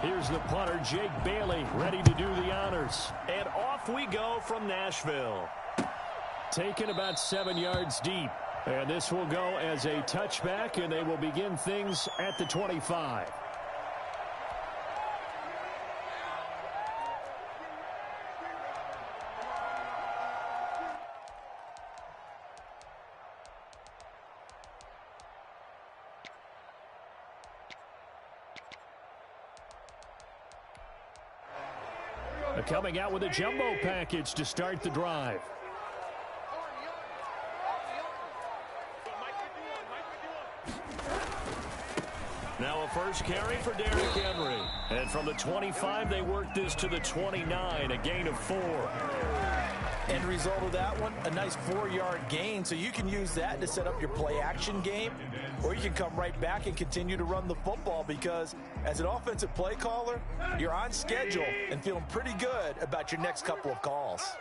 Here's the punter, Jake Bailey, ready to do the honors. And off we go from Nashville. Taken about 7 yards deep. And this will go as a touchback, and they will begin things at the 25. Coming out with a jumbo package to start the drive. Now a first carry for Derrick Henry. And from the 25, they work this to the 29, a gain of 4. End result of that one, a nice 4-yard gain, so you can use that to set up your play-action game, or you can come right back and continue to run the football because as an offensive play caller, you're on schedule and feeling pretty good about your next couple of calls.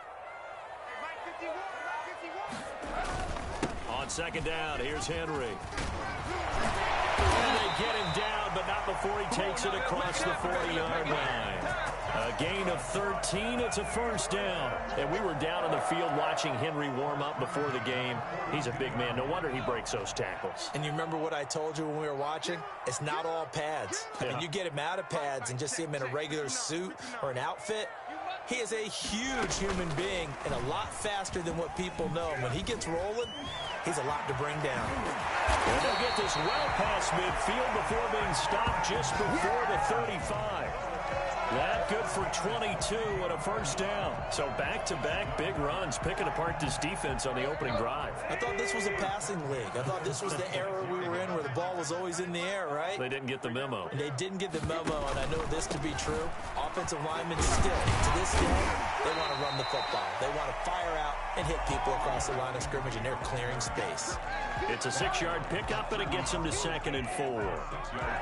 On second down, here's Henry. And they get him down, but not before he takes it across the 40-yard line. A gain of 13. It's a first down. And we were down on the field watching Henry warm up before the game. He's a big man. No wonder he breaks those tackles. And you remember what I told you when we were watching? It's not all pads. I mean, you get him out of pads and just see him in a regular suit or an outfit. He is a huge human being and a lot faster than what people know. And when he gets rolling, he's a lot to bring down. And they'll get this well past midfield before being stopped just before the 35. That good for 22 and a first down. So back-to-back big runs, picking apart this defense on the opening drive. I thought this was a passing league. I thought this was the era we were in where the ball was always in the air, right? They didn't get the memo. They didn't get the memo, and I know this to be true. Offensive linemen still, to this day, they want to run the football. They want to fire out and hit people across the line of scrimmage, and they're clearing space. It's a 6-yard pickup, and it gets them to 2nd and 4.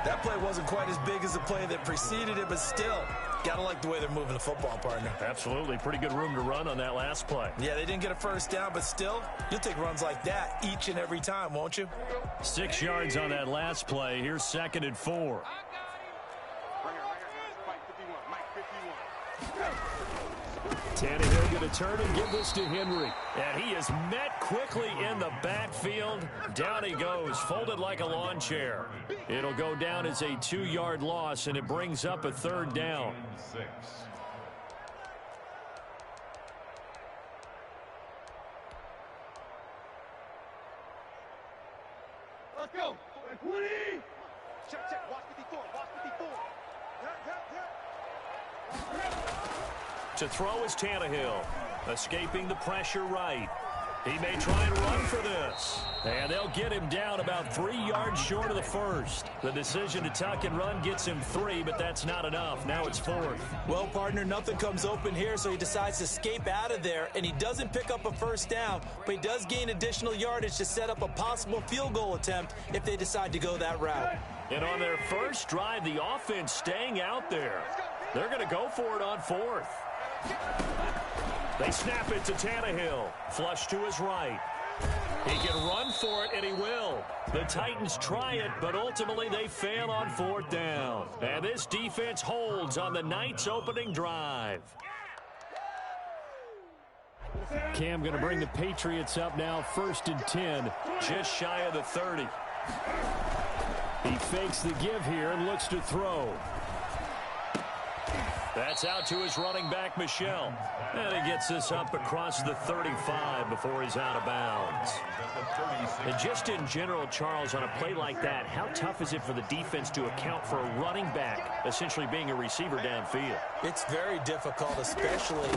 That play wasn't quite as big as the play that preceded it, but still, gotta like the way they're moving the football, partner. Absolutely. Pretty good room to run on that last play. Yeah, they didn't get a first down, but still, you'll take runs like that each and every time, won't you? 6 yards on that last play. Here's 2nd and 4. Tannehill going to turn and give this to Henry. And he is met quickly in the backfield. Down he goes, folded like a lawn chair. It'll go down as a 2-yard loss, and it brings up a 3rd down. Let's go. 20. Check. Watch 54. Watch 54. To throw is Tannehill, escaping the pressure right. He may try and run for this. And they'll get him down about 3 yards short of the first. The decision to tuck and run gets him 3, but that's not enough. Now it's 4th. Well, partner, nothing comes open here, so he decides to escape out of there, and he doesn't pick up a first down, but he does gain additional yardage to set up a possible field goal attempt if they decide to go that route. And on their first drive, the offense staying out there. They're going to go for it on 4th. They snap it to Tannehill. Flush to his right. He can run for it, and he will. The Titans try it, but ultimately they fail on 4th down. And this defense holds on the Knights' opening drive. Cam going to bring the Patriots up now, 1st and 10, just shy of the 30. He fakes the give here and looks to throw. That's out to his running back, Michel. And he gets this up across the 35 before he's out of bounds. And just in general, Charles, on a play like that, how tough is it for the defense to account for a running back essentially being a receiver downfield? It's very difficult, especially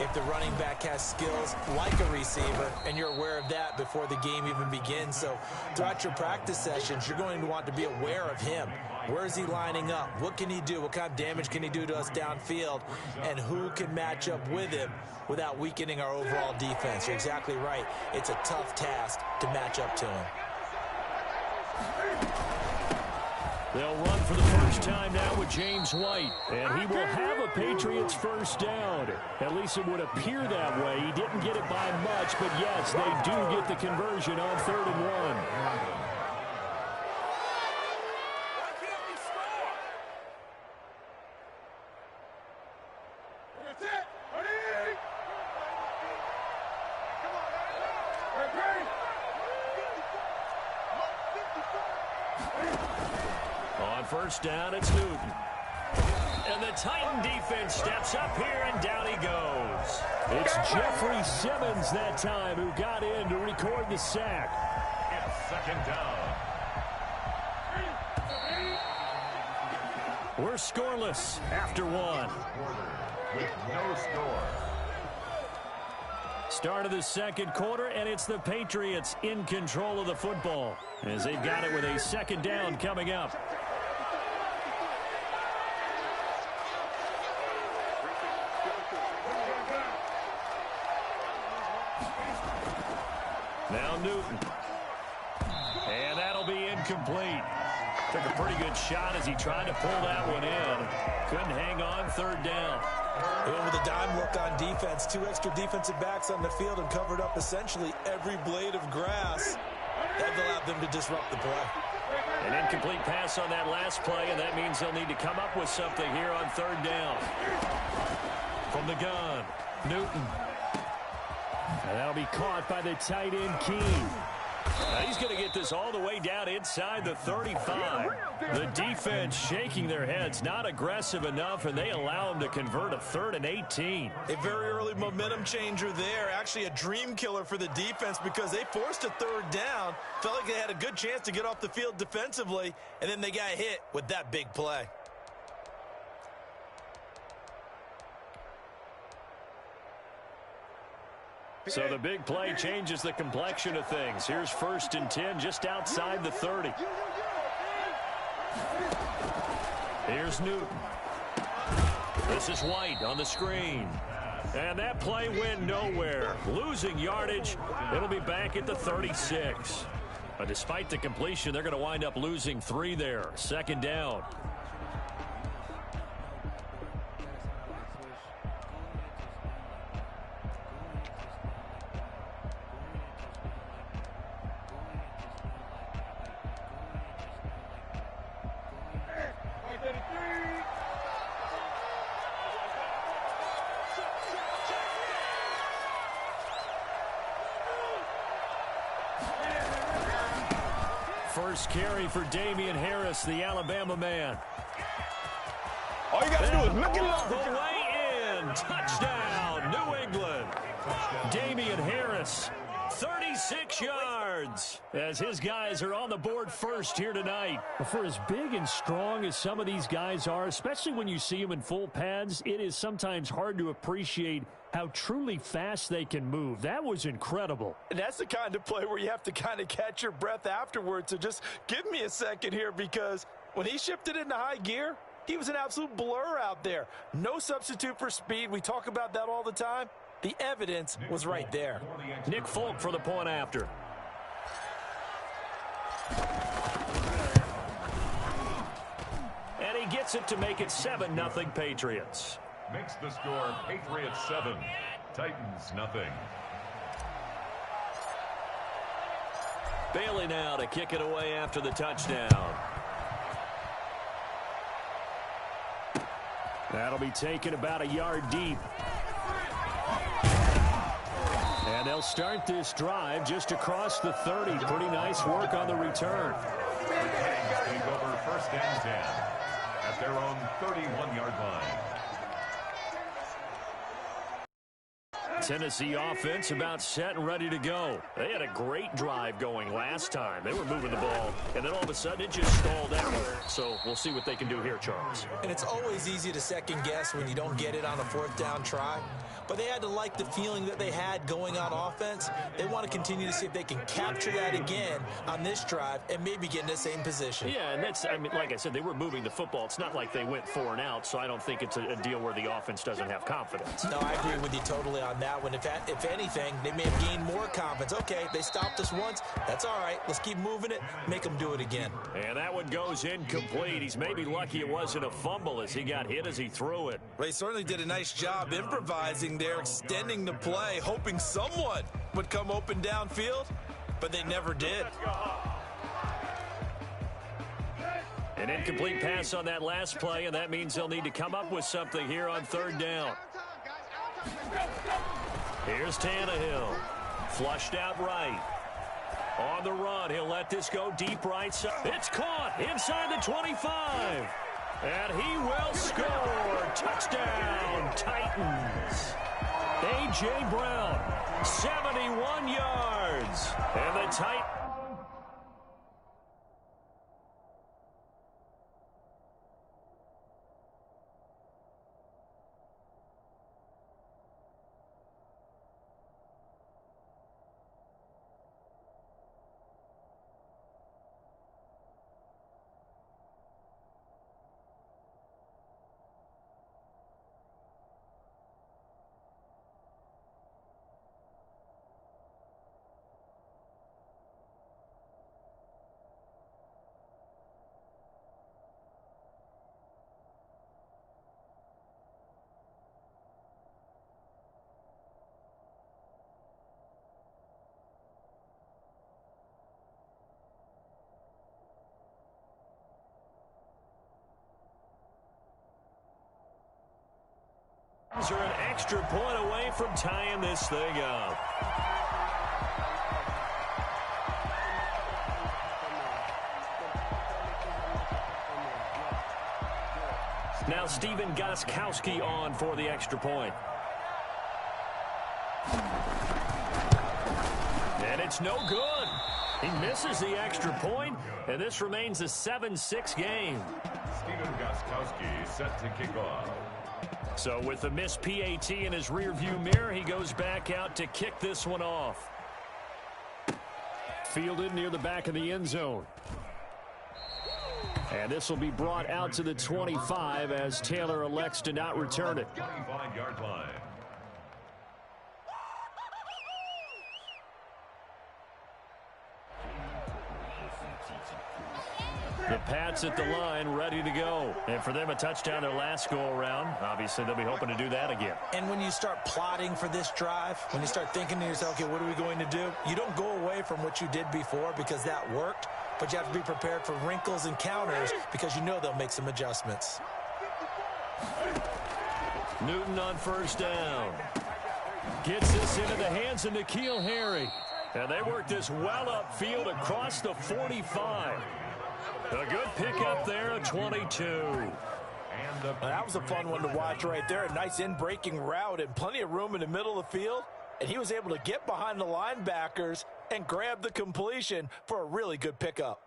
if the running back has skills like a receiver, and you're aware of that before the game even begins. So throughout your practice sessions, you're going to want to be aware of him. Where is he lining up? What can he do? What kind of damage can he do to us downfield? And who can match up with him without weakening our overall defense? You're exactly right. It's a tough task to match up to him. They'll run for the first time now with James White. And he will have a Patriots first down. At least it would appear that way. He didn't get it by much, but yes, they do get the conversion on 3rd and 1. first down, it's Newton. And the Titan defense steps up here, and down he goes. It's Jeffrey Simmons that time who got in to record the sack. It's second down. We're scoreless after one. With no score. Start of the second quarter, and it's the Patriots in control of the football as they've got it with a second down coming up. Now Newton. And that'll be incomplete. Took a pretty good shot as he tried to pull that one in. Couldn't hang on, third down. And with a dime look on defense, 2 extra defensive backs on the field and covered up essentially every blade of grass. That allowed them to disrupt the play. An incomplete pass on that last play, and that means they'll need to come up with something here on third down. From the gun, Newton. And that'll be caught by the tight end, Keene. Now he's going to get this all the way down inside the 35. The defense shaking their heads, not aggressive enough, and they allow him to convert a 3rd and 18. A very early momentum changer there. Actually a dream killer for the defense because they forced a third down, felt like they had a good chance to get off the field defensively, and then they got hit with that big play. So the big play changes the complexion of things. Here's 1st and 10 just outside the 30. Here's Newton. This is White on the screen. And that play went nowhere. Losing yardage. It'll be back at the 36. But despite the completion, they're going to wind up losing 3 there. Second down. First carry for Damian Harris, the Alabama man. All you got to do is look it All up. the way in. Touchdown, New England. Damian Harris, 36 yards, as his guys are on the board first here tonight. For as big and strong as some of these guys are, especially when you see them in full pads, it is sometimes hard to appreciate how truly fast they can move. That was incredible. And that's the kind of play where you have to kind of catch your breath afterwards. So just give me a second here, because when he shifted into high gear, he was an absolute blur out there. No substitute for speed. We talk about that all the time. The evidence was right there. Nick Folk for the point after. And he gets it to make it 7-0 Patriots. Makes the score Patriots 7, Titans nothing. Bailey now to kick it away after the touchdown. That'll be taken about a yard deep. And they'll start this drive just across the 30. Pretty nice work on the return. Titans take over 1st and 10 at their own 31-yard line. Tennessee offense about set and ready to go. They had a great drive going last time. They were moving the ball, and then all of a sudden it just stalled out. So we'll see what they can do here, Charles. And it's always easy to second guess when you don't get it on a 4th down try. But they had to like the feeling that they had going on offense. They want to continue to see if they can capture that again on this drive and maybe get in the same position. Yeah, and that's, I mean, like I said, they were moving the football. It's not like they went 4 and out, so I don't think it's a deal where the offense doesn't have confidence. No, I agree with you totally on that one. If anything, they may have gained more confidence. Okay, they stopped us once. That's all right. Let's keep moving it. Make them do it again. And that one goes incomplete. He's maybe lucky it wasn't a fumble as he got hit as he threw it. They certainly did a nice job improvising there, extending the play, hoping someone would come open downfield, but they never did. An incomplete pass on that last play, and that means they'll need to come up with something here on 3rd down. Here's Tannehill. Flushed out right. On the run, he'll let this go deep right side. It's caught inside the 25. And he will score. Touchdown, Titans. A.J. Brown, 71 yards. And the Titans. Are an extra point away from tying this thing up. Now Steven Gostkowski on for the extra point. And it's no good. He misses the extra point, and this remains a 7-6 game. Steven Gostkowski set to kick off. So with the missed PAT in his rearview mirror, he goes back out to kick this one off. Fielded near the back of the end zone. And this will be brought out to the 25 as Taylor elects to not return it. 25-yard line. The Pats at the line, ready to go. And for them, a touchdown their last go-around. Obviously, they'll be hoping to do that again. And when you start plotting for this drive, when you start thinking to yourself, okay, what are we going to do? You don't go away from what you did before because that worked, but you have to be prepared for wrinkles and counters because you know they'll make some adjustments. Newton on first down. Gets this into the hands of N'Keal Harry. And they work this well upfield across the 45. A good pickup there at 22. That was a fun one to watch right there. A nice in-breaking route and plenty of room in the middle of the field. And he was able to get behind the linebackers and grab the completion for a really good pickup.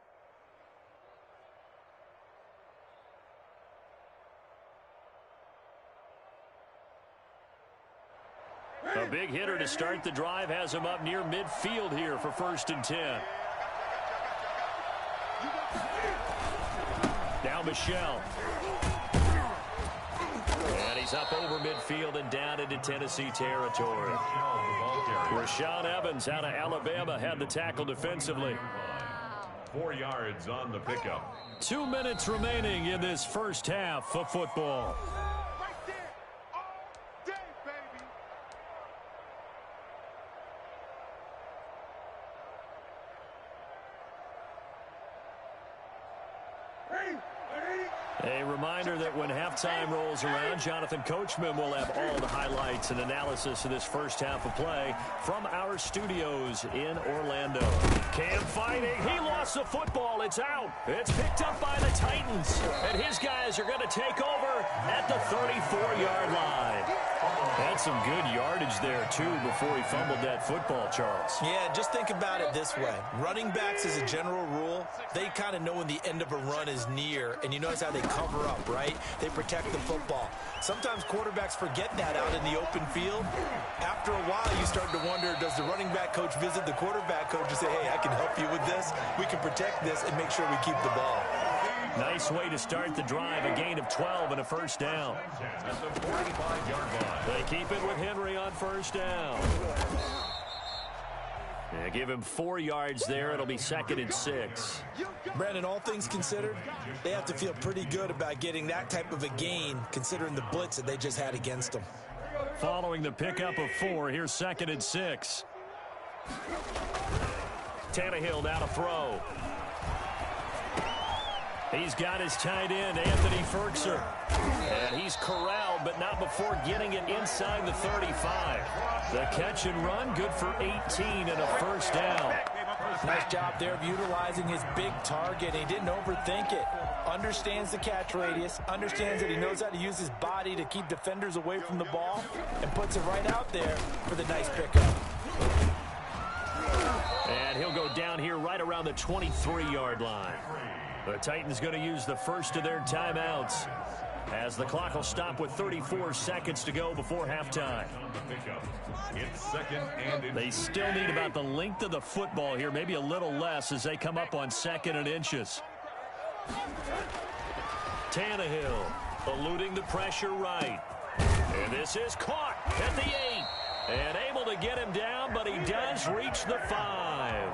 A big hitter to start the drive has him up near midfield here for 1st and 10. Now Michelle. And he's up over midfield and down into Tennessee territory. Rashaan Evans out of Alabama had the tackle defensively. 4 yards on the pickup. 2 minutes remaining in this first half of football. A reminder that when halftime rolls around, Jonathan Coachman will have all the highlights and analysis of this first half of play from our studios in Orlando. Cam fighting. He lost the football. It's out. It's picked up by the Titans. And his guys are going to take over at the 34-yard line. Had some good yardage there, too, before he fumbled that football, Charles. Yeah, just think about it this way. Running backs, as a general rule, they kind of know when the end of a run is near, and you notice how they cover up, right? They protect the football. Sometimes quarterbacks forget that out in the open field. After a while, you start to wonder, does the running back coach visit the quarterback coach and say, hey, I can help you with this, we can protect this, and make sure we keep the ball. Nice way to start the drive, a gain of 12 and a first down. At the 45-yard line. They keep it with Henry on first down. Yeah, give him 4 yards there. It'll be 2nd and 6. Brandon, all things considered, they have to feel pretty good about getting that type of a gain, considering the blitz that they just had against them. Following the pickup of 4, here's 2nd and 6. Tannehill now to throw. He's got his tight end, Anthony Ferkser. And he's corralled, but not before getting it inside the 35. The catch and run, good for 18 and a first down. Nice job there of utilizing his big target. He didn't overthink it. Understands the catch radius, understands that he knows how to use his body to keep defenders away from the ball, and puts it right out there for the nice pickup. And he'll go down here right around the 23-yard line. The Titans going to use the first of their timeouts, as the clock will stop with 34 seconds to go before halftime. It's second and They still need about the length of the football here, maybe a little less, as they come up on 2nd and inches. Tannehill eluding the pressure right. And this is caught at the 8. And able to get him down, but he does reach the 5.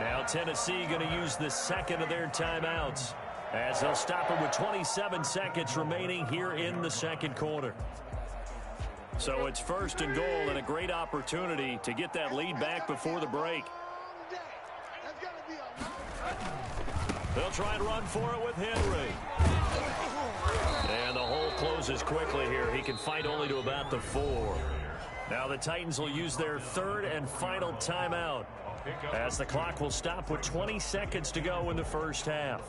Now Tennessee going to use the second of their timeouts, as they'll stop it with 27 seconds remaining here in the second quarter. So it's 1st and goal, and a great opportunity to get that lead back before the break. They'll try and run for it with Henry. And the hole closes quickly here. He can fight only to about the 4. Now the Titans will use their 3rd and final timeout, as the clock will stop with 20 seconds to go in the first half.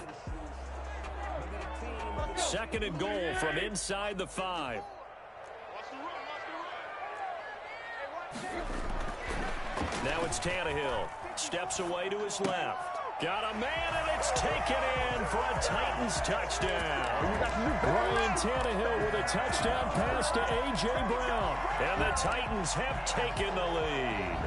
2nd and goal from inside the 5. Now it's Tannehill. Steps away to his left. Got a man, and it's taken in for a Titans touchdown. Ryan Tannehill with a touchdown pass to A.J. Brown. And the Titans have taken the lead.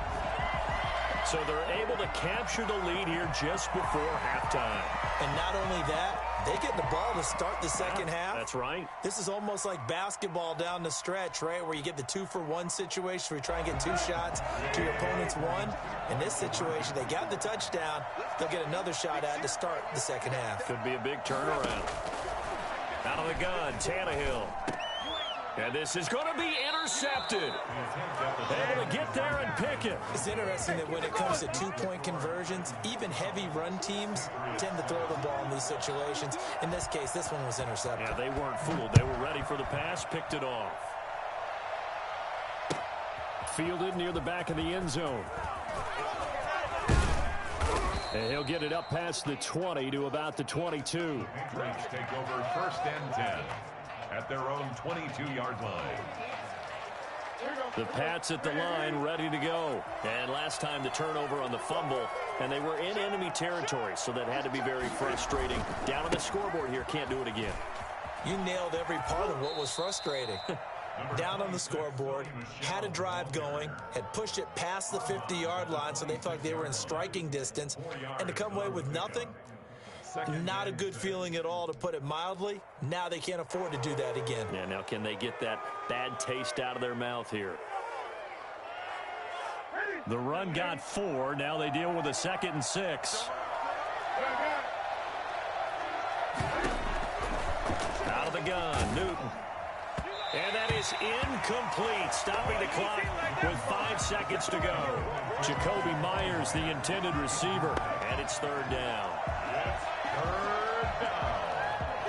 So they're able to capture the lead here just before halftime. And not only that, they get the ball to start the second half. That's right. This is almost like basketball down the stretch, right, where you get the 2-for-1 situation where you try and get 2 shots to your opponent's 1. In this situation, they got the touchdown. They'll get another shot at to start the second half. Could be a big turnaround. Out of the gun, Tannehill. And this is going to be intercepted. Able to get there and pick it. It's interesting that when it comes to 2-point conversions, even heavy run teams tend to throw the ball in these situations. In this case, this one was intercepted. Yeah, they weren't fooled. They were ready for the pass, picked it off. Fielded near the back of the end zone. And he'll get it up past the 20 to about the 22. Patriots take over 1st and 10 at their own 22-yard line. The Pats at the line, ready to go. And last time the turnover on the fumble, and they were in enemy territory, so that had to be very frustrating. Down on the scoreboard here, can't do it again. You nailed every part of what was frustrating. Down on the scoreboard, had a drive going, had pushed it past the 50-yard line, so they thought they were in striking distance, and to come away with nothing, not a good feeling at all, to put it mildly. Now they can't afford to do that again. Yeah, now can they get that bad taste out of their mouth here? The run got 4. Now they deal with a 2nd and 6. Out of the gun, Newton. And that is incomplete, stopping the clock with 5 seconds to go. Jacoby Myers, the intended receiver, and it's 3rd down.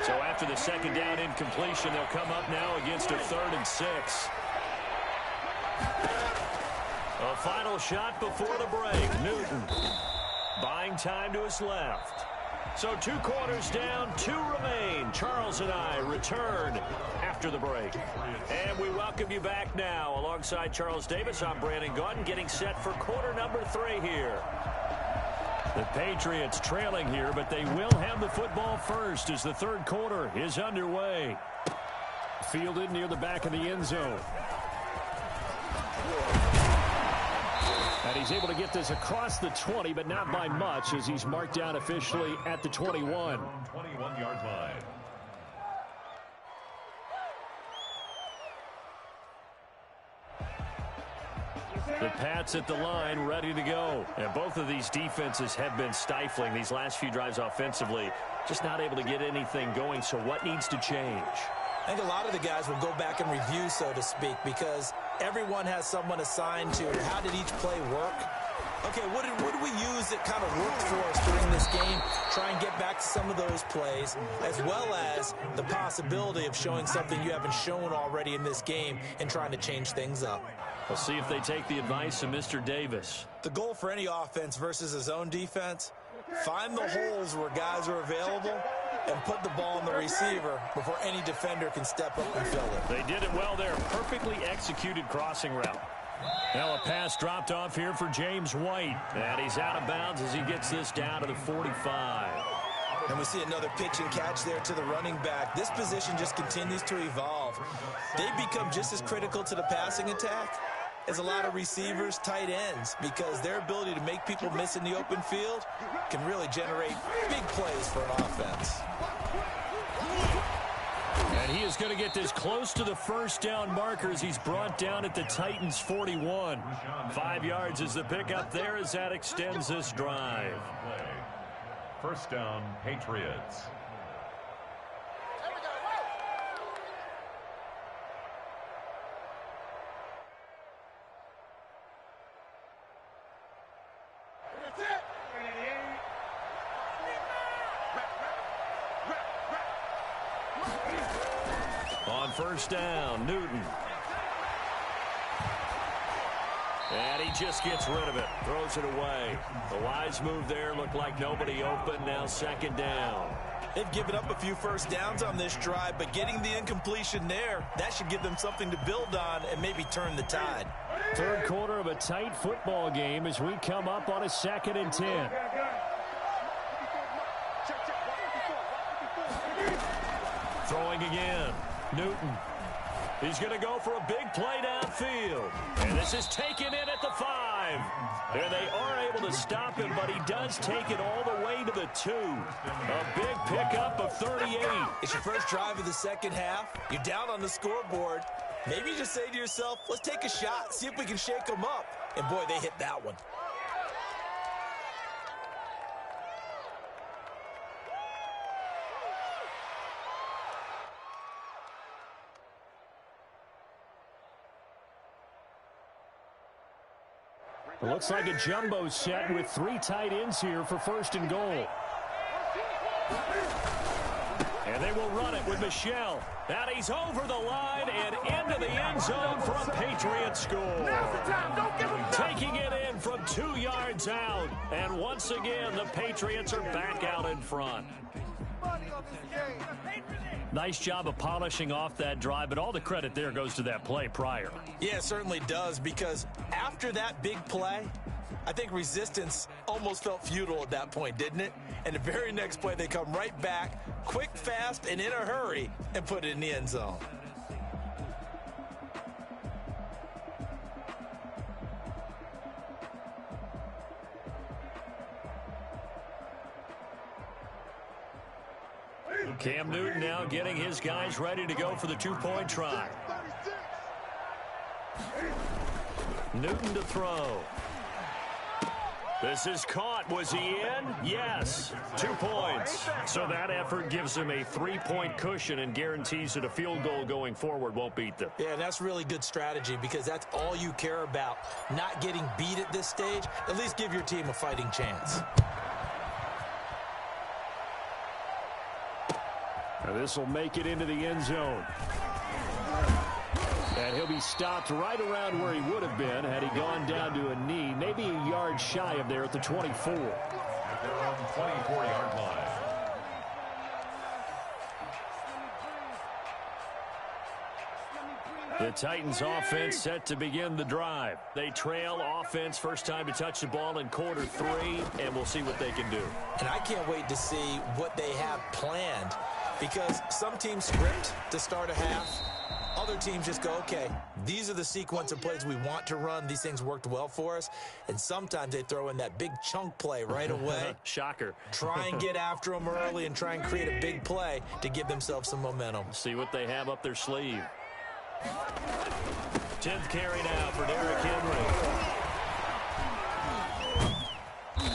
So after the 2nd down incompletion, they'll come up now against a 3rd and 6. A final shot before the break. Newton buying time to his left. So 2 quarters down, 2 remain. Charles and I return after the break. And we welcome you back now. Alongside Charles Davis, I'm Brandon Gaudin, getting set for quarter number 3 here. The Patriots trailing here, but they will have the football first as the 3rd quarter is underway. Fielded near the back of the end zone. And he's able to get this across the 20, but not by much, as he's marked down officially at the 21. 21-yard line. The Pats at the line, ready to go. And both of these defenses have been stifling these last few drives offensively. Just not able to get anything going, so what needs to change? I think a lot of the guys will go back and review, so to speak, because everyone has someone assigned to how did each play work. Okay, what did we use that kind of worked for us during this game? Try and get back to some of those plays, as well as the possibility of showing something you haven't shown already in this game and trying to change things up. We'll see if they take the advice of Mr. Davis. The goal for any offense versus a zone defense, find the holes where guys are available and put the ball on the receiver before any defender can step up and fill it. They did it well there. Perfectly executed crossing route. Now a pass dropped off here for James White. And he's out of bounds as he gets this down to the 45. And we see another pitch and catch there to the running back. This position just continues to evolve. They become just as critical to the passing attack as a lot of receivers, tight ends, because their ability to make people miss in the open field can really generate big plays for an offense. And he is going to get this close to the first down marker as he's brought down at the Titans' 41. 5 yards is the pickup there as that extends this drive. First down, Patriots. On first down, Newton. And he just gets rid of it, throws it away. The wise move there, looked like nobody open, now second down. They've given up a few first downs on this drive, but getting the incompletion there, that should give them something to build on and maybe turn the tide. Third quarter of a tight football game as we come up on a 2nd and 10. Throwing again, Newton. He's going to go for a big play downfield. And this is taken in at the 5. And they are able to stop him, but he does take it all the way to the 2. A big pickup of 38. It's your first drive of the second half. You're down on the scoreboard. Maybe you just say to yourself, let's take a shot, see if we can shake them up. And boy, they hit that one. It looks like a jumbo set with 3 tight ends here for first and goal. And they will run it with Michel. And he's over the line and into the end zone for a Patriot score. Taking it in from 2 yards out. And once again, the Patriots are back out in front. Nice job of polishing off that drive, but all the credit there goes to that play prior. Yeah, it certainly does, because after that big play, I think resistance almost felt futile at that point, didn't it? And the very next play, they come right back, quick, fast, and in a hurry, and put it in the end zone. Cam Newton now getting his guys ready to go for the 2-point try. Newton to throw. This is caught. Was he in? Yes. 2 points. So that effort gives him a 3-point cushion and guarantees that a field goal going forward won't beat them. Yeah, that's really good strategy, because that's all you care about. Not getting beat at this stage. At least give your team a fighting chance. Now this will make it into the end zone. And he'll be stopped right around where he would have been had he gone down to a knee, maybe a yard shy of there at the 24. At their own 24-yard line. The Titans offense set to begin the drive. They trail offense, first time to touch the ball in quarter 3, and we'll see what they can do. And I can't wait to see what they have planned, because some teams script to start a half. Other teams just go, okay, these are the sequence of plays we want to run. These things worked well for us. And sometimes they throw in that big chunk play right away. Shocker. Try and get after them early and try and create a big play to give themselves some momentum. See what they have up their sleeve. 10th carry now for Derrick Henry.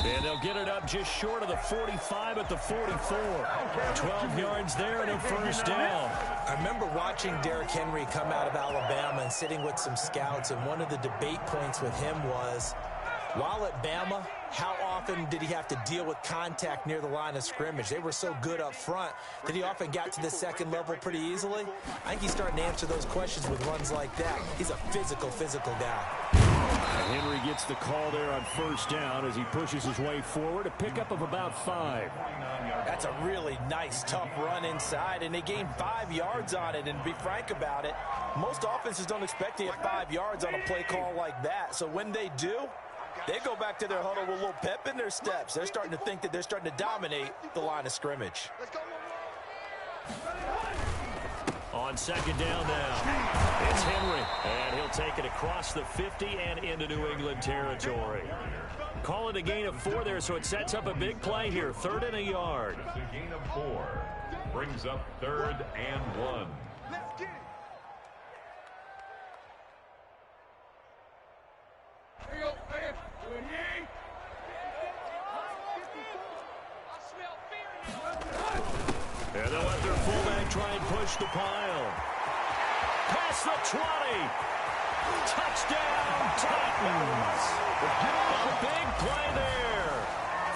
And they'll get it up just short of the 45 at the 44. 12 yards there and a first down. I remember watching Derrick Henry come out of Alabama and sitting with some scouts, and one of the debate points with him was, While at Bama, how often did he have to deal with contact near the line of scrimmage? They were so good up front that he often got to the second level pretty easily. I think he's starting to answer those questions with runs like that. He's a physical guy. Henry gets the call there on first down as he pushes his way forward, a pickup of about 5. That's a really nice, tough run inside, and they gained 5 yards on it. And to be frank about it, most offenses don't expect to get 5 yards on a play call like that. So when they do, they go back to their huddle with a little pep in their steps. They're starting to think that they're starting to dominate the line of scrimmage. On second down now, it's Henry, and he'll take it across the 50 and into New England territory. Call it a gain of 4 there, so it sets up a big play here, 3rd and a yard. It's a gain of 4. Brings up 3rd and 1. Let's get it. Here you go, man. Good hit. I smell fear. And they'll let their fullback try and push the pile. Past the 20. Touchdown, Titans. A big play there.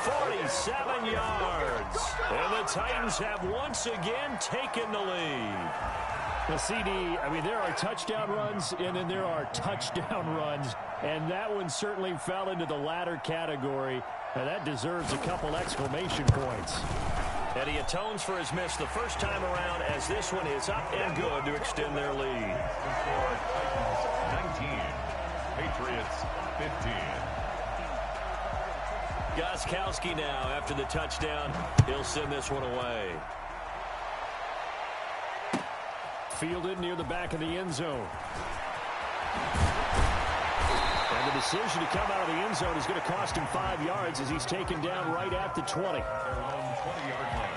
47 yards. And the Titans have once again taken the lead. The CD, I mean, there are touchdown runs, and then there are touchdown runs. And that one certainly fell into the latter category. And that deserves a couple exclamation points. And he atones for his miss the first time around as this one is up and good to extend their lead. Titans 19, Patriots 15. Gostkowski now after the touchdown. He'll send this one away. Fielded near the back of the end zone. And the decision to come out of the end zone is going to cost him 5 yards as he's taken down right at the 20. Their own 20-yard line.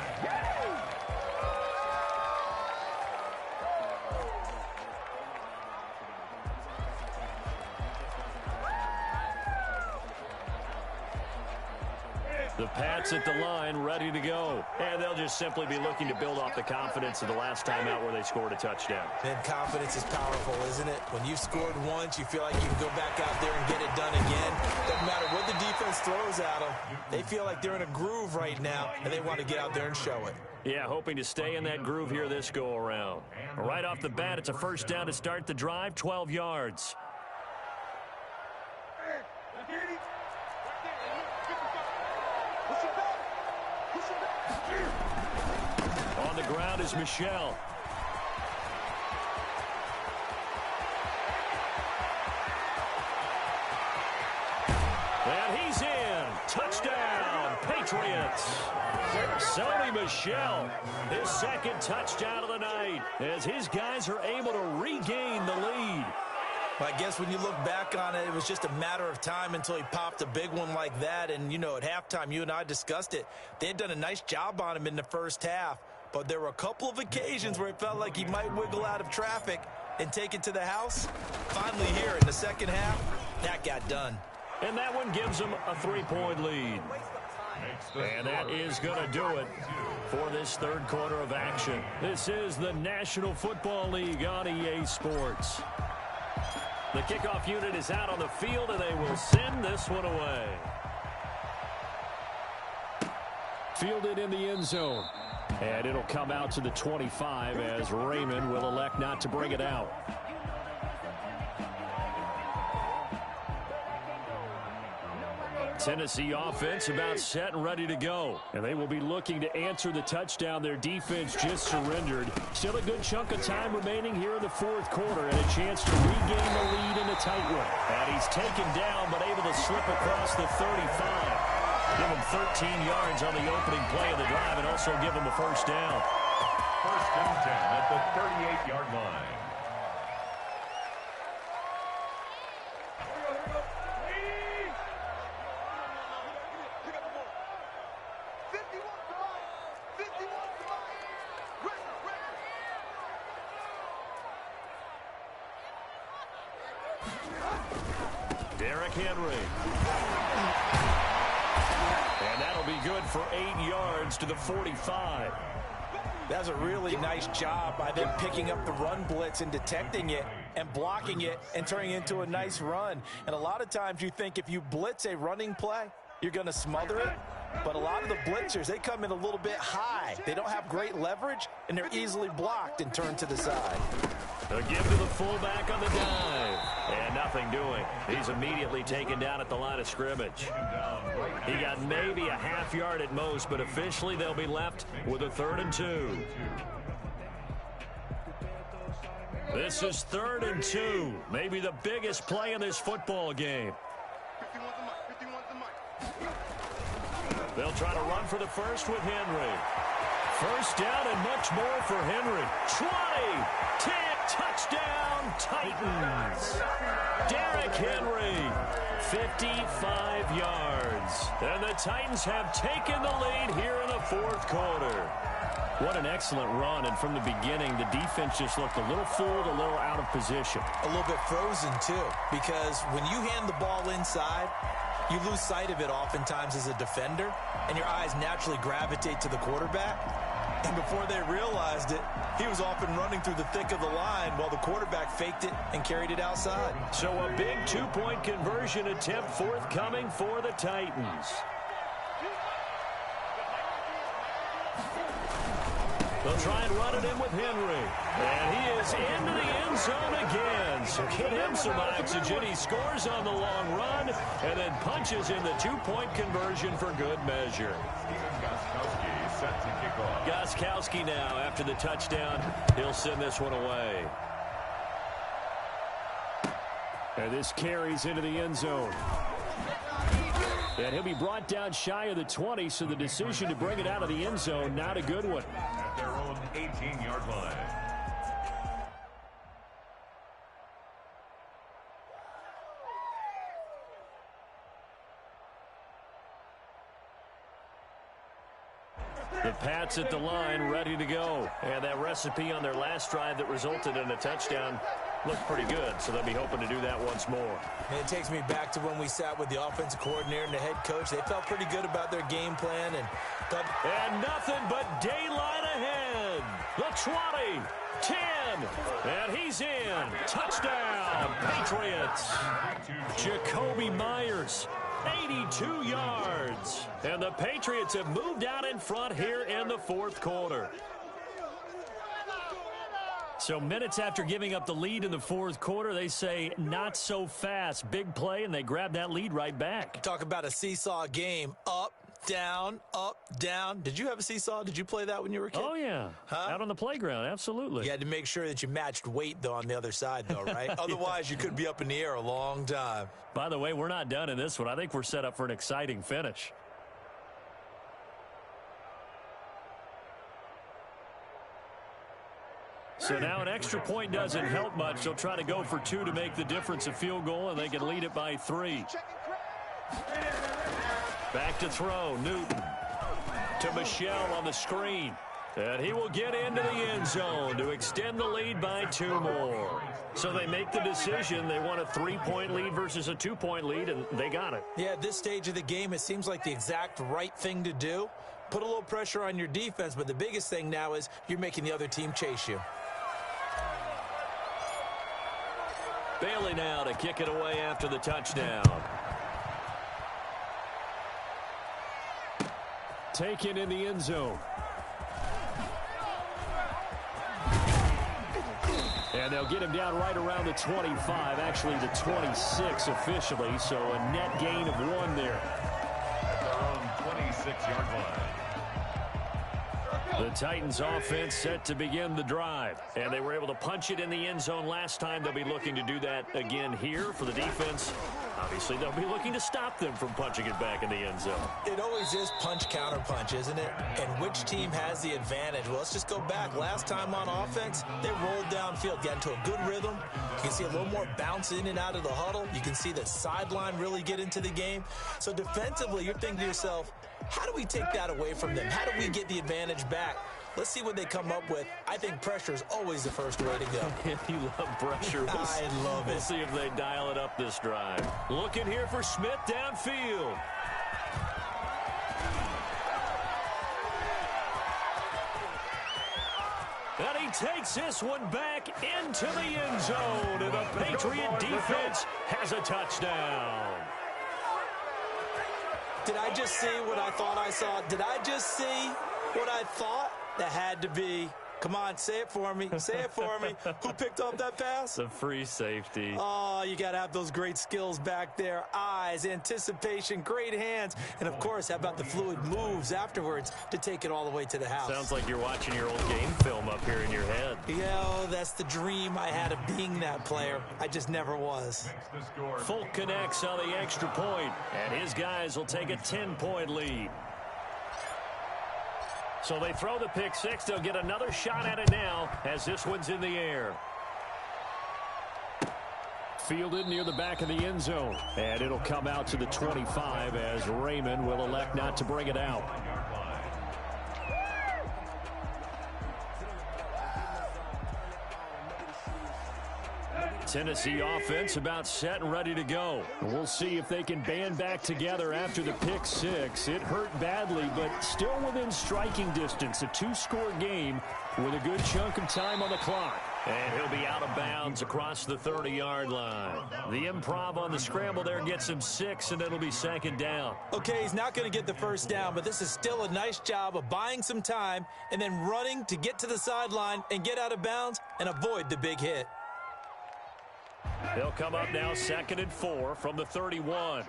The Pats at the line, ready to go. And they'll just simply be looking to build off the confidence of the last time out where they scored a touchdown. And confidence is powerful, isn't it? When you've scored once, you feel like you can go back out there and get it done again. Doesn't matter what the defense throws at them. They feel like they're in a groove right now, and they want to get out there and show it. Yeah, hoping to stay in that groove here this go-around. Right off the bat, it's a first down to start the drive, 12 yards. On the ground is Michel. And he's in. Touchdown, Patriots. Sony Michel, his second touchdown of the night, as his guys are able to regain the lead. I guess when you look back on it, it was just a matter of time until he popped a big one like that. And, you know, at halftime, you and I discussed it. They had done a nice job on him in the first half. But there were a couple of occasions where it felt like he might wiggle out of traffic and take it to the house. Finally here in the second half, that got done. And that one gives them a 3-point lead. And that is going to do it for this third quarter of action. This is the National Football League on EA Sports. The kickoff unit is out on the field, and they will send this one away. Fielded in the end zone. And it'll come out to the 25 as Raymond will elect not to bring it out. Tennessee offense about set and ready to go. And they will be looking to answer the touchdown their defense just surrendered. Still a good chunk of time remaining here in the fourth quarter and a chance to regain the lead in a tight one. And he's taken down but able to slip across the 35. Give him 13 yards on the opening play of the drive and also give him a first down. First and 10 at the 38-yard line. Derrick Henry. And that'll be good for 8 yards to the 45. That was a really nice job by them picking up the run blitz and detecting it and blocking it and turning it into a nice run. And a lot of times you think if you blitz a running play, you're going to smother it. But a lot of the blitzers, they come in a little bit high. They don't have great leverage, and they're easily blocked and turned to the side. A give to the fullback on the dive. And nothing doing. He's immediately taken down at the line of scrimmage. He got maybe a half yard at most, but officially they'll be left with a 3rd and 2. This is 3rd and 2. Maybe the biggest play in this football game. They'll try to run for the first with Henry. First down and much more for Henry. 20, 10, touchdown, Titans. Derrick Henry, 55 yards. And the Titans have taken the lead here in the 4th quarter. What an excellent run, and from the beginning, the defense just looked a little fooled, a little out of position. A little bit frozen, too, because when you hand the ball inside, you lose sight of it oftentimes as a defender, and your eyes naturally gravitate to the quarterback. And before they realized it, he was off and running through the thick of the line while the quarterback faked it and carried it outside. So a big 2-point conversion attempt forthcoming for the Titans. They'll try and run it in with Henry. And he is into the end zone again. So give him some oxygen. He scores on the long run and then punches in the 2-point conversion for good measure. Set to kick off. Gostkowski now after the touchdown. He'll send this one away. And this carries into the end zone. And he'll be brought down shy of the 20, so the decision to bring it out of the end zone, not a good one. At their own 18-yard line. The Pats at the line, ready to go. And that recipe on their last drive that resulted in a touchdown looked pretty good, so they'll be hoping to do that once more. And it takes me back to when we sat with the offensive coordinator and the head coach. They felt pretty good about their game plan. And nothing but daylight ahead. The 20, 10, and he's in. Touchdown, Patriots. Jacoby Myers, 82 yards. And the Patriots have moved out in front here in the 4th quarter. So minutes after giving up the lead in the 4th quarter, they say not so fast. Big play, and they grab that lead right back. Talk about a seesaw game. Up, down, up, down. Did you have a seesaw? Did you play that when you were a kid? Oh, yeah. Huh? Out on the playground, absolutely. You had to make sure that you matched weight, though, on the other side, though, right? Otherwise, you could be up in the air a long time. By the way, we're not done in this one. I think we're set up for an exciting finish. So now an extra point doesn't help much. They'll try to go for 2 to make the difference a field goal, and they can lead it by 3. Back to throw. Newton to Michelle on the screen. And he will get into the end zone to extend the lead by 2 more. So they make the decision. They want a 3-point lead versus a 2-point lead, and they got it. Yeah, at this stage of the game, it seems like the exact right thing to do. Put a little pressure on your defense, but the biggest thing now is you're making the other team chase you. Bailey now to kick it away after the touchdown. Taken in the end zone. And they'll get him down right around the 25, actually the 26 officially, so a net gain of 1 there. At their own 26-yard line. The Titans offense set to begin the drive. And they were able to punch it in the end zone last time. They'll be looking to do that again here for the defense. Obviously, they'll be looking to stop them from punching it back in the end zone. It always is punch-counter-punch, isn't it? And which team has the advantage? Well, let's just go back. Last time on offense, they rolled downfield, got into a good rhythm. You can see a little more bounce in and out of the huddle. You can see the sideline really get into the game. So defensively, you're thinking to yourself, how do we take that away from them? How do we get the advantage back? Let's see what they come up with. I think pressure is always the first way to go. You love pressure. I love it. We'll see if they dial it up this drive. Looking here for Smith downfield. And he takes this one back into the end zone, and the Patriot defense has a touchdown. Did I just see what I thought I saw? Did I just see what I thought? That had to be. Come on, say it for me. Say it for me. Who picked up that pass? The free safety. Oh, you got to have those great skills back there. Eyes, anticipation, great hands. And, of course, how about the fluid moves afterwards to take it all the way to the house? Sounds like you're watching your old game film up here in your head. Yeah, that's the dream I had of being that player. I just never was. Folk connects on the extra point, and his guys will take a 10-point lead. So they throw the pick six. They'll get another shot at it now as this one's in the air. Fielded near the back of the end zone. And it'll come out to the 25 as Raymond will elect not to bring it out. Tennessee offense about set and ready to go. We'll see if they can band back together after the pick six. It hurt badly, but still within striking distance. A two-score game with a good chunk of time on the clock. And he'll be out of bounds across the 30-yard line. The improv on the scramble there gets him 6, and it'll be second down. Okay, he's not going to get the first down, but this is still a nice job of buying some time and then running to get to the sideline and get out of bounds and avoid the big hit. They'll come up now 2nd and 4 from the 31.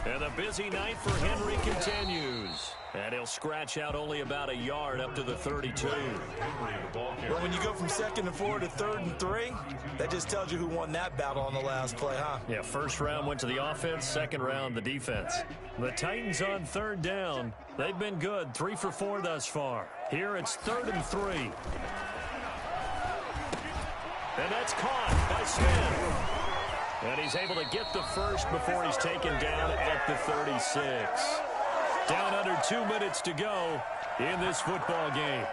And the busy night for Henry continues. And he'll scratch out only about a yard up to the 32. Well, when you go from 2nd and 4 to 3rd and 3, that just tells you who won that battle on the last play, huh? Yeah, first round went to the offense, second round the defense. The Titans on 3rd down. They've been good, 3 for 4 thus far. Here it's 3rd and 3. And that's caught by Smith. And he's able to get the first before he's taken down at the 36. Down under 2 minutes to go in this football game.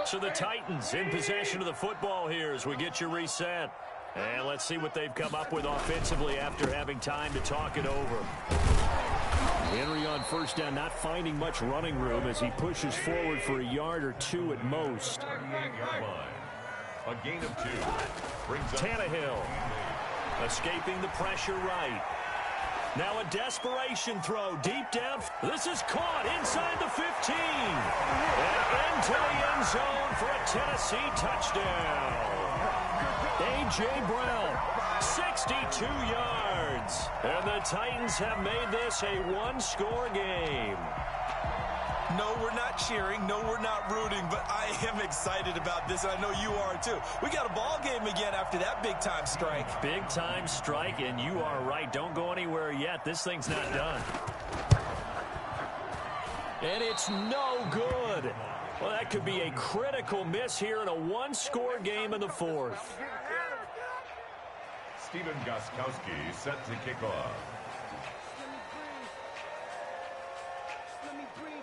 So the Titans in possession of the football here as we get you reset. And let's see what they've come up with offensively after having time to talk it over. Henry on first down, not finding much running room as he pushes forward for a yard or 2 at most. A gain of 2. Brings up Tannehill escaping the pressure right. Now a desperation throw deep down. This is caught inside the 15. And into the end zone for a Tennessee touchdown. A.J. Brown, 62 yards. And the Titans have made this a one-score game. No, we're not cheering. No, we're not rooting. But I am excited about this, and I know you are too. We got a ball game again after that big-time strike. Big-time strike, and you are right. Don't go anywhere yet. This thing's not done. And it's no good. Well, that could be a critical miss here in a one-score game in the 4th. Steven Gostkowski set to kick off.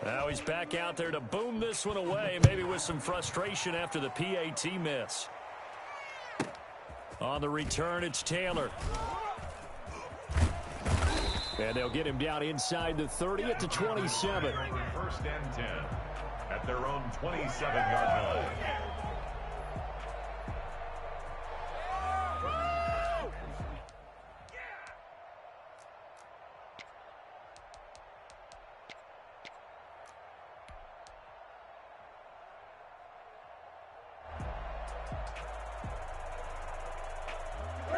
Now he's back out there to boom this one away, maybe with some frustration after the PAT miss. On the return, it's Taylor. And they'll get him down inside the 30 at the 27. 1st and 10 at their own 27-yard line.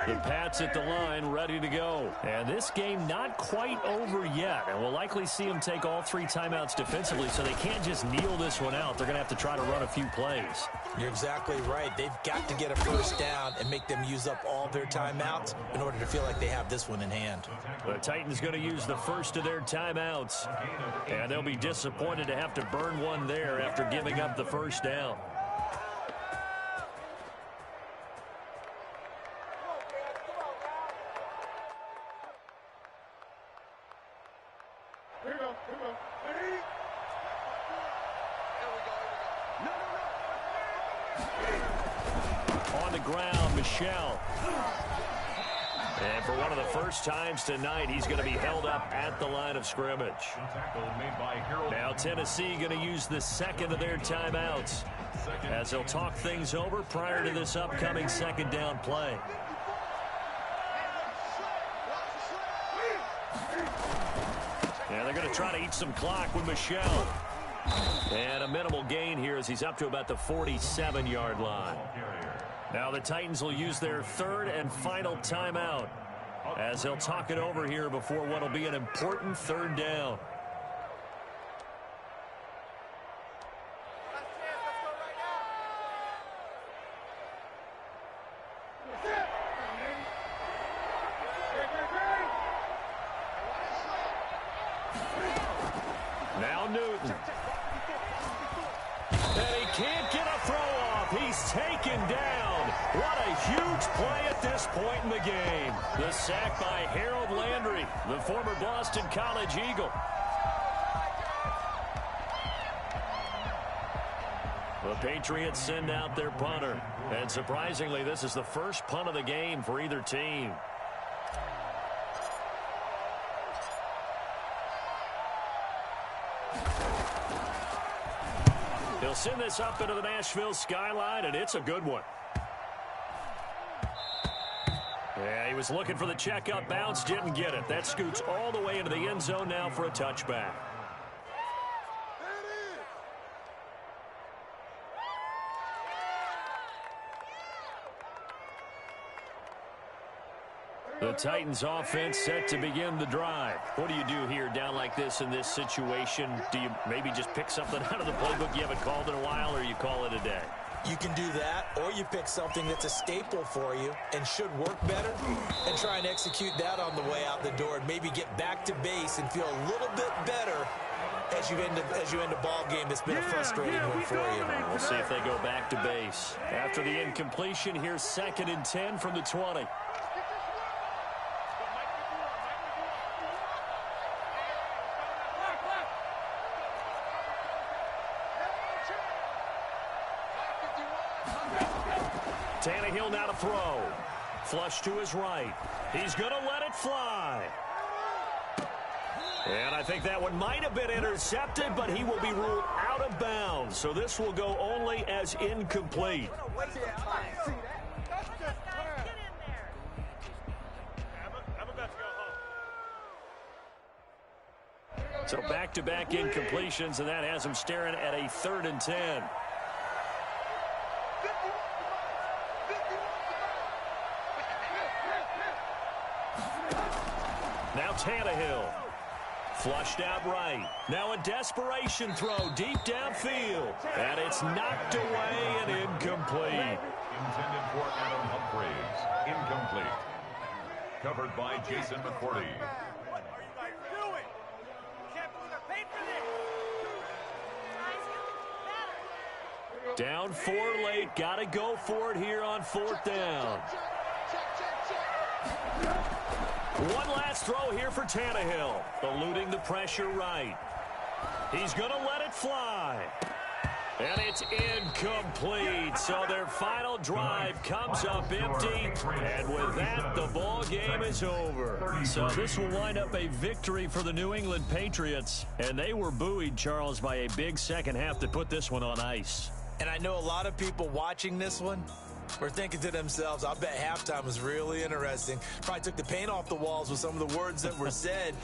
The Pats at the line, ready to go. And this game not quite over yet. And we'll likely see them take all 3 timeouts defensively, so they can't just kneel this one out. They're going to have to try to run a few plays. You're exactly right. They've got to get a first down and make them use up all their timeouts in order to feel like they have this one in hand. The Titans going to use the first of their timeouts. And they'll be disappointed to have to burn one there after giving up the first down. Here we go. Ready? Here we go. No. ground, Michel. And for one of the first times tonight, he's going to be held up at the line of scrimmage. Now Tennessee going to use the second of their timeouts as they'll talk things over prior to this upcoming second down play. Yeah, they're going to try to eat some clock with Michel. And a minimal gain here as he's up to about the 47-yard line. Now the Titans will use their third and final timeout as they'll talk it over here before what will be an important third down. Now Newton. And he can't get a throw off. He's taken down. What a huge play at this point in the game. The sack by Harold Landry, the former Boston College Eagle. The Patriots send out their punter. And surprisingly, this is the first punt of the game for either team. He'll send this up into the Nashville skyline, and it's a good one. Yeah, he was looking for the checkup bounce, didn't get it. That scoots all the way into the end zone now for a touchback. The Titans offense set to begin the drive. What do you do here down like this in this situation? Do you maybe just pick something out of the playbook you haven't called in a while, or you call it a day? You can do that, or you pick something that's a staple for you and should work better and try and execute that on the way out the door and maybe get back to base and feel a little bit better as you end a ball game that's been a frustrating one for you. We'll see if they go back to base. After the incompletion, here's 2nd and 10 from the 20. Tannehill now to throw. Flush to his right. He's going to let it fly. And I think that one might have been intercepted, but he will be ruled out of bounds. So this will go only as incomplete. So back-to-back incompletions, and that has him staring at a 3rd and 10. Now Tannehill. Flushed out right. Now a desperation throw deep downfield. And it's knocked away and incomplete. Intended for Adam Humphries. Incomplete. Covered by Jason McCourty. What are you guys doing? Can't believe they're paid for this. Down 4 late. Got to go for it here on 4th down. One last throw here for Tannehill. Eluding the pressure right. He's going to let it fly. And it's incomplete. So their final drive comes up empty. And with that, the ball game is over. So this will wind up a victory for the New England Patriots. And they were buoyed, Charles, by a big second half to put this one on ice. And I know a lot of people watching this one were thinking to themselves, I bet halftime was really interesting. Probably took the paint off the walls with some of the words that were said.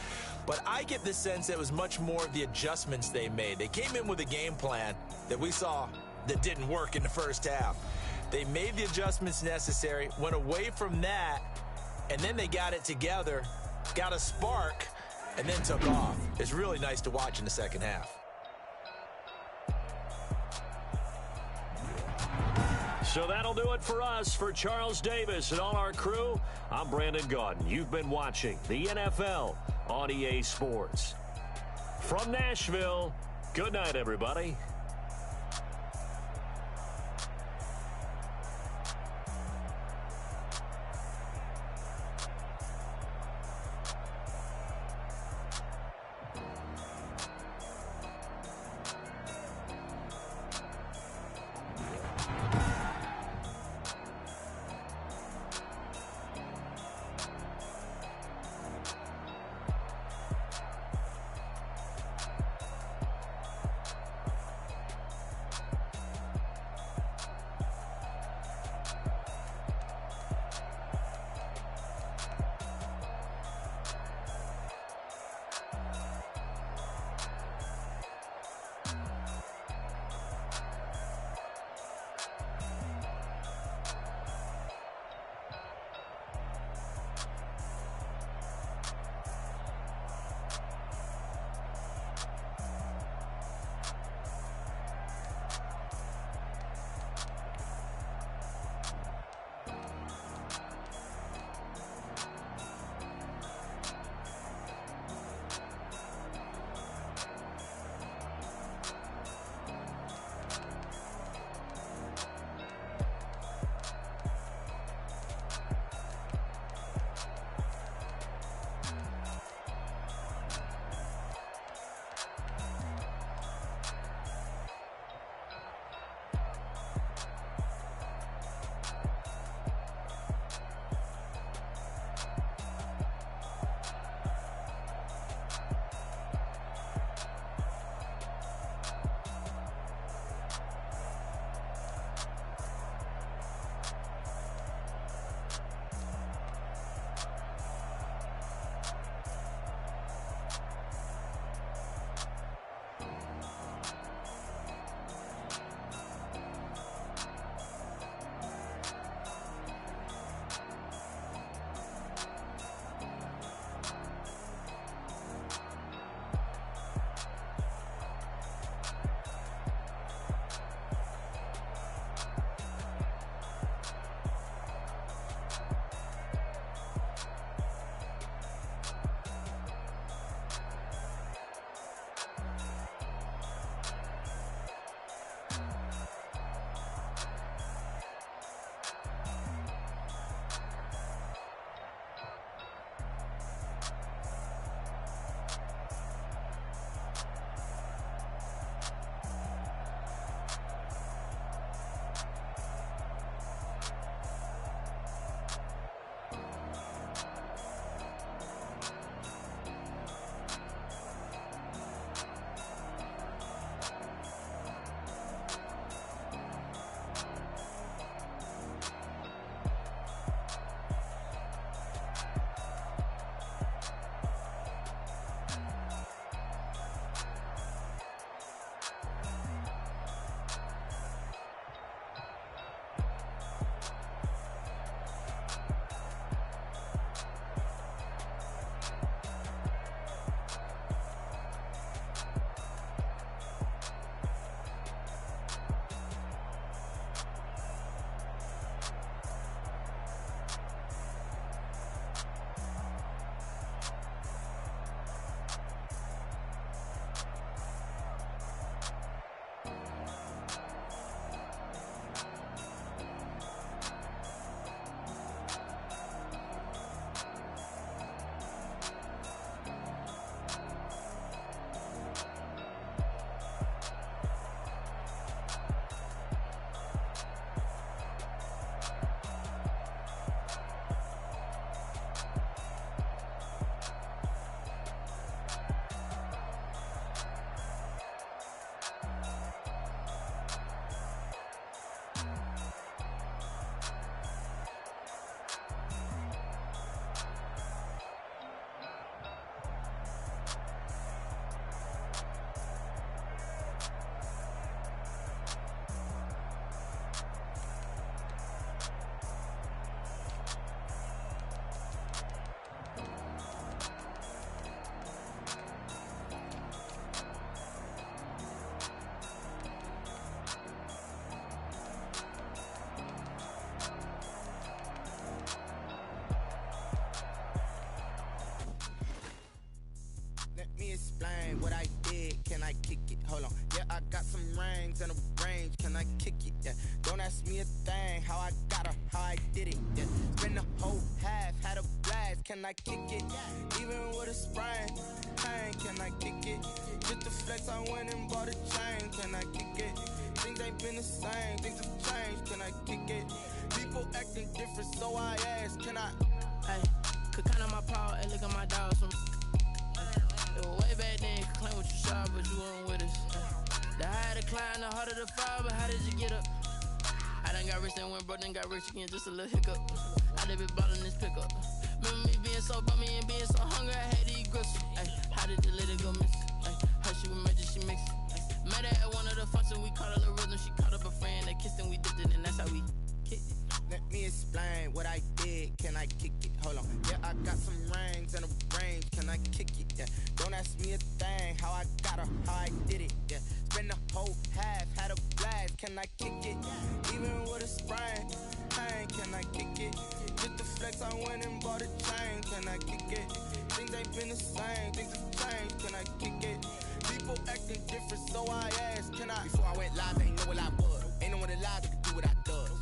But I get the sense that it was much more of the adjustments they made. They came in with a game plan that we saw that didn't work in the first half. They made the adjustments necessary, went away from that, and then they got it together, got a spark, and then took off. It's really nice to watch in the second half. So that'll do it for us. For Charles Davis and all our crew, I'm Brandon Gaudin. You've been watching the NFL on EA Sports. From Nashville, good night, everybody. I kick it? Hold on. Yeah, I got some rings and a range. Can I kick it? Yeah. Don't ask me a thing. How I got her, how I did it. Yeah. Spend the whole half, had a blast. Can I kick it? Even with a sprain, pain. Can I kick it? Just to flex, I went and bought a chain. Can I kick it? Things ain't been the same. Things have changed. Can I kick it? People acting different, so I ask. Can I? Hey, could count on my paw and look at my dogs from. It was way back then, could claim what you saw, but you weren't with us. The higher the climb, the harder the fall, but how did you get up? I done got rich and went broke, then got rich again, just a little hiccup. I done been ballin' this pickup. Remember me being so bummy and being so hungry, I had to eat gristle. Ay, how did the lady go miss? Ay, how she was magic, she mixed. Met her at one of the functions, we caught a little rhythm, she caught up a friend, they kissed and we dipped it, and that's how we kicked it. Let me explain what I did. Can I kick it? Hold on. Yeah, I got some rings and a range. Can I kick it? Yeah. Don't ask me a thing. How I got her, how I did it. Yeah. Spend the whole half, had a blast. Can I kick it? Even with a sprain, pain. Can I kick it? Just to flex, I went and bought a chain. Can I kick it? Things ain't been the same. Things have changed. Can I kick it? People acting different, so I ask. Can I? Before I went live, ain't know what I was. Ain't no one alive that could do what I does.